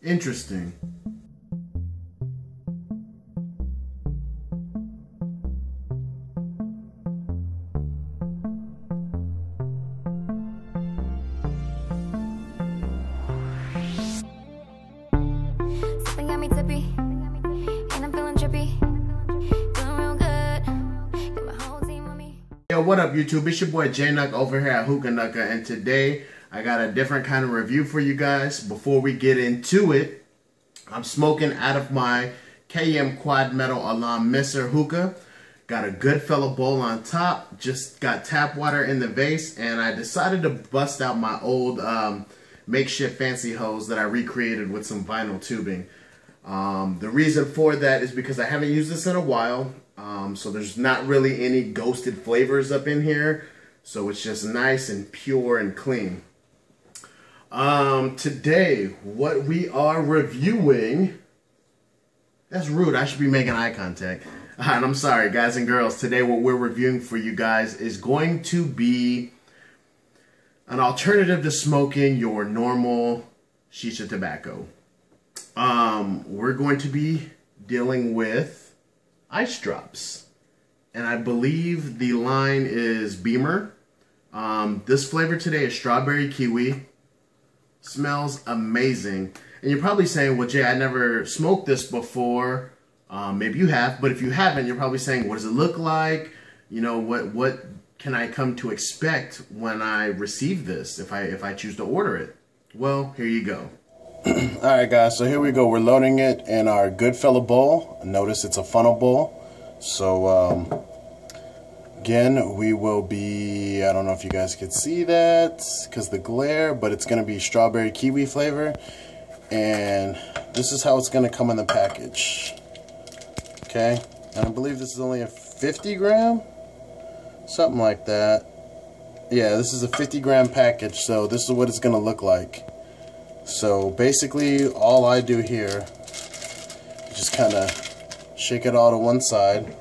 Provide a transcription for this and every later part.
Interesting. Something got me tippy, and I'm feeling trippy. Feeling real good. Got my whole team on me. Yo, what up YouTube? It's your boy J-Nuck over here at Hookah, and today I got a different kind of review for you guys. Before we get into it, I'm smoking out of my KM Quad Metal Alarm Misser Hookah. Got a Goodfella bowl on top, just got tap water in the vase, and I decided to bust out my old makeshift fancy hose that I recreated with some vinyl tubing. The reason for that is because I haven't used this in a while, so there's not really any ghosted flavors up in here, so it's just nice and pure and clean. Today, what we are reviewing, that's rude, I should be making eye contact. And I'm sorry, guys and girls, today what we're reviewing for you guys is going to be an alternative to smoking your normal shisha tobacco. We're going to be dealing with IceDrops, and I believe the line is Beamer. This flavor today is strawberry kiwi. Smells amazing. And you're probably saying, well, Jay, I never smoked this before. Maybe you have, but if you haven't, you're probably saying, what does it look like? You know, what can I come to expect when I receive this if I choose to order it? Well, here you go. Alright guys, so here we go. We're loading it in our Goodfella bowl. Notice it's a funnel bowl. So again, we will be, I don't know if you guys could see that because the glare, but it's going to be strawberry kiwi flavor. And this is how it's going to come in the package. Okay, and I believe this is only a 50 gram, something like that. Yeah, this is a 50 gram package, so this is what it's going to look like. So basically all I do here is just kind of shake it all to one side,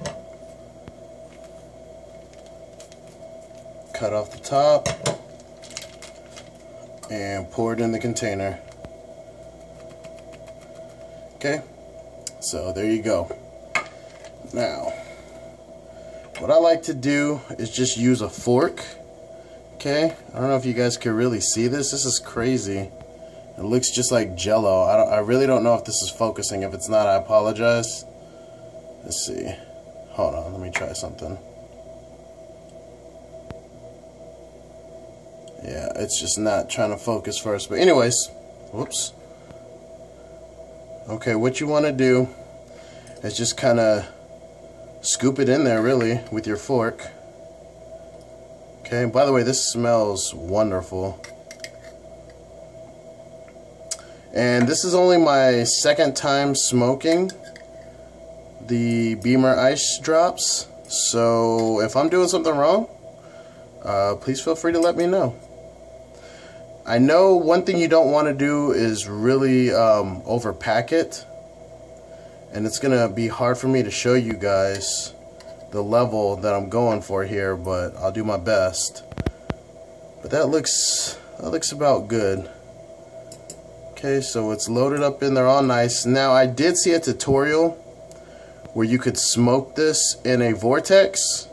cut off the top, and pour it in the container. Okay, so there you go. Now, what I like to do is just use a fork. Okay, I don't know if you guys can really see this. This is crazy. It looks just like Jello. I really don't know if this is focusing. If it's not, I apologize. Let's see. Hold on, let me try something. Yeah, it's just not trying to focus first. But anyways, whoops. Okay, what you want to do is just kind of scoop it in there, really, with your fork. Okay, by the way, this smells wonderful. And this is only my second time smoking the Beamer IceDrops. So if I'm doing something wrong, please feel free to let me know. I know one thing you don't want to do is really overpack it. And it's going to be hard for me to show you guys the level that I'm going for here, but I'll do my best. But that looks about good. Okay, so it's loaded up in there all nice. Now, I did see a tutorial where you could smoke this in a vortex,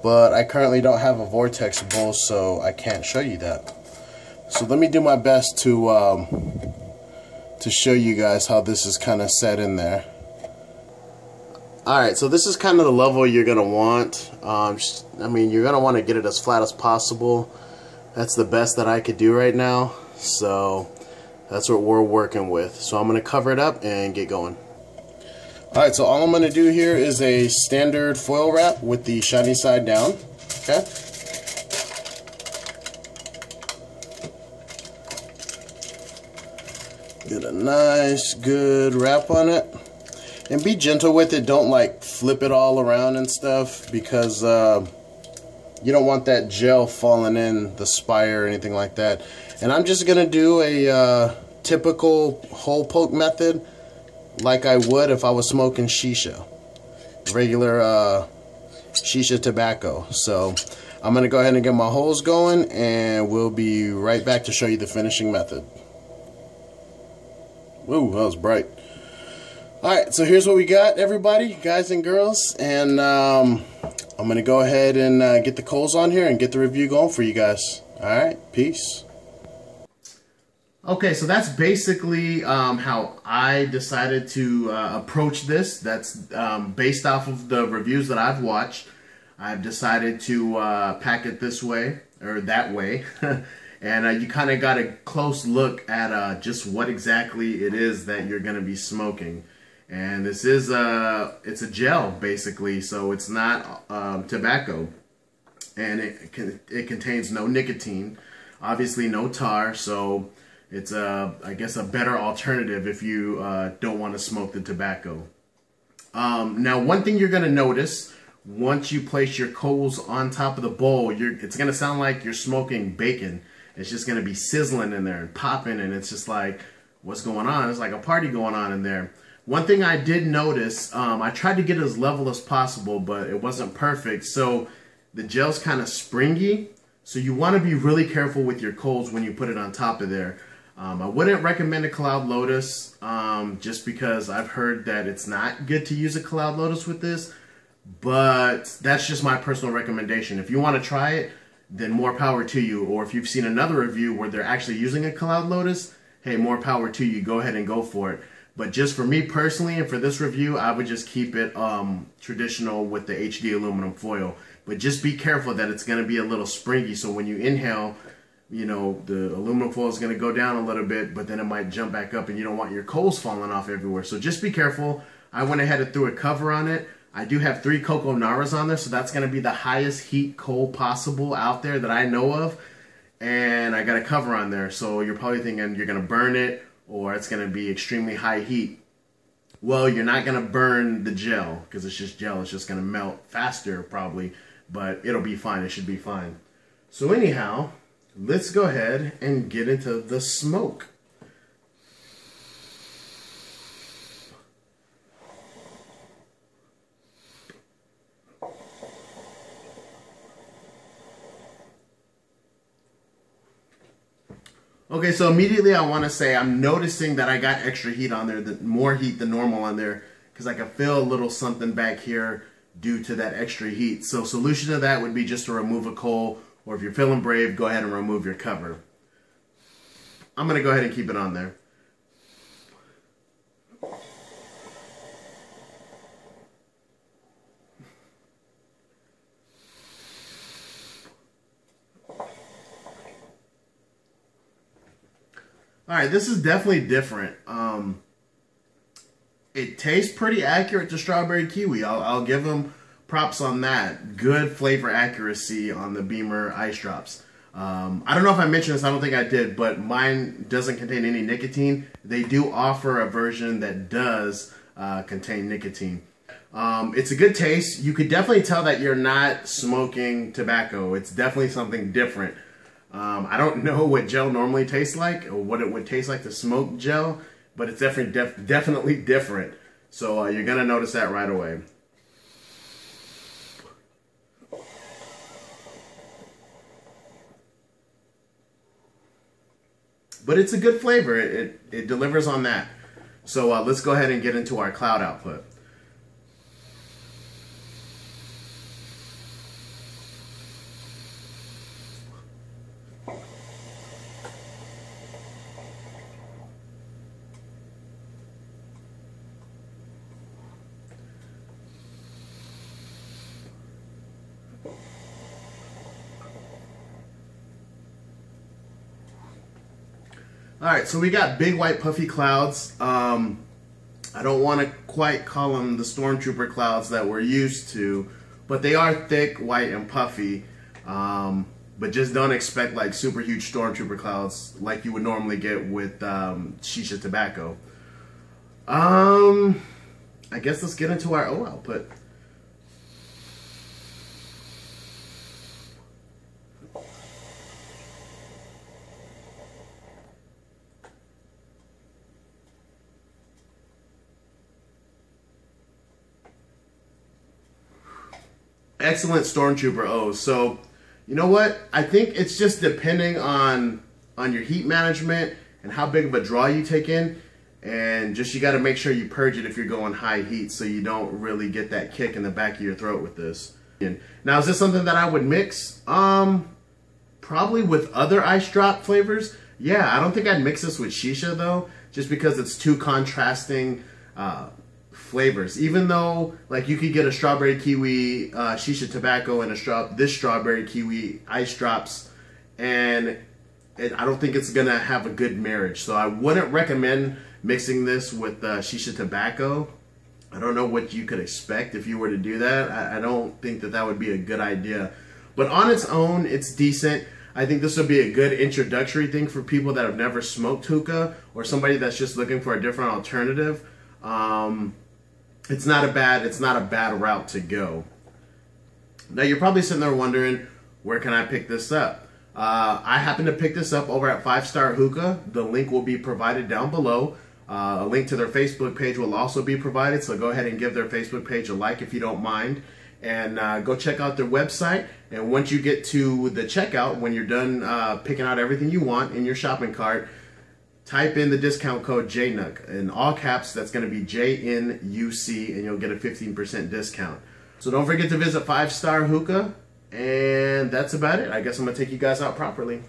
but I currently don't have a vortex bowl, so I can't show you that. So let me do my best to show you guys how this is kind of set in there. Alright, so this is kind of the level you're going to want. I mean, you're going to want to get it as flat as possible. That's the best that I could do right now. So that's what we're working with. So I'm going to cover it up and get going. Alright, so all I'm going to do here is a standard foil wrap with the shiny side down. Okay. Get a nice good wrap on it. And be gentle with it. Don't like flip it all around and stuff, because you don't want that gel falling in the spire or anything like that. And I'm just going to do a typical hole poke method like I would if I was smoking shisha. Regular shisha tobacco. So I'm going to go ahead and get my holes going, and we'll be right back to show you the finishing method. Whoa, that was bright. Alright, so here's what we got, everybody, guys and girls. And I'm going to go ahead and get the coals on here and get the review going for you guys. Alright, peace. Okay, so that's basically how I decided to approach this. That's based off of the reviews that I've watched. I've decided to pack it this way, or that way. And you kind of got a close look at just what exactly it is that you're going to be smoking. And this is it's a gel, basically, so it's not tobacco. And it contains no nicotine, obviously no tar, so it's I guess a better alternative if you don't want to smoke the tobacco. Now, one thing you're going to notice once you place your coals on top of the bowl, it's going to sound like you're smoking bacon. It's just going to be sizzling in there and popping, and it's just like, what's going on? It's like a party going on in there. One thing I did notice, I tried to get it as level as possible, but it wasn't perfect. So the gel's kind of springy, so you want to be really careful with your coals when you put it on top of there. I wouldn't recommend a Cloud Lotus just because I've heard that it's not good to use a Cloud Lotus with this, but that's just my personal recommendation. If you want to try it, then more power to you. Or if you've seen another review where they're actually using a Cloud Lotus, hey, more power to you. Go ahead and go for it. But just for me personally and for this review, I would just keep it traditional with the HD aluminum foil. But just be careful that it's going to be a little springy, so when you inhale, you know, the aluminum foil is going to go down a little bit, but then it might jump back up and you don't want your coals falling off everywhere. So just be careful. I went ahead and threw a cover on it. I do have 3 Coco Naras on there, so that's going to be the highest heat coal possible out there that I know of. And I got a cover on there, so you're probably thinking you're going to burn it or it's going to be extremely high heat. Well, you're not going to burn the gel because it's just gel. It's just going to melt faster probably, but it'll be fine. It should be fine. So anyhow, let's go ahead and get into the smoke. Okay, so immediately I want to say I'm noticing that I got extra heat on there, more heat than normal on there, because I can feel a little something back here due to that extra heat. So solution to that would be just to remove a coal, or if you're feeling brave, go ahead and remove your cover. I'm going to go ahead and keep it on there. Alright, this is definitely different. It tastes pretty accurate to strawberry kiwi. I'll give them props on that. Good flavor accuracy on the Beamer IceDrops. I don't know if I mentioned this, I don't think I did, but mine doesn't contain any nicotine. They do offer a version that does contain nicotine. It's a good taste. You could definitely tell that you're not smoking tobacco. It's definitely something different. I don't know what gel normally tastes like or what it would taste like to smoke gel, but it's definitely different. So you're going to notice that right away. But it's a good flavor. It delivers on that. So let's go ahead and get into our cloud output. Alright, so we got big white puffy clouds. I don't want to quite call them the Stormtrooper clouds that we're used to, but they are thick, white, and puffy. But just don't expect like super huge Stormtrooper clouds like you would normally get with shisha tobacco. I guess let's get into our O output. Excellent Stormtrooper O's. So, you know what? I think it's just depending on your heat management and how big of a draw you take in. And just you got to make sure you purge it if you're going high heat so you don't really get that kick in the back of your throat with this. Now, is this something that I would mix? Probably with other ice drop flavors. Yeah, I don't think I'd mix this with shisha though, just because it's two contrasting flavors. Even though, like, you could get a strawberry kiwi shisha tobacco and this strawberry kiwi ice drops, and I don't think it's gonna have a good marriage. So I wouldn't recommend mixing this with shisha tobacco. I don't know what you could expect if you were to do that. I don't think that would be a good idea. But on its own, it's decent. I think this would be a good introductory thing for people that have never smoked hookah, or somebody that's just looking for a different alternative. It's not a bad route to go. Now you're probably sitting there wondering, where can I pick this up? I happen to pick this up over at 5 Star Hookah. The link will be provided down below. A link to their Facebook page will also be provided, so go ahead and give their Facebook page a like if you don't mind. And go check out their website. And once you get to the checkout, when you're done picking out everything you want in your shopping cart, type in the discount code JNUC. In all caps, that's going to be JNUC, and you'll get a 15% discount. So don't forget to visit 5 Star Hookah. And that's about it. I guess I'm going to take you guys out properly.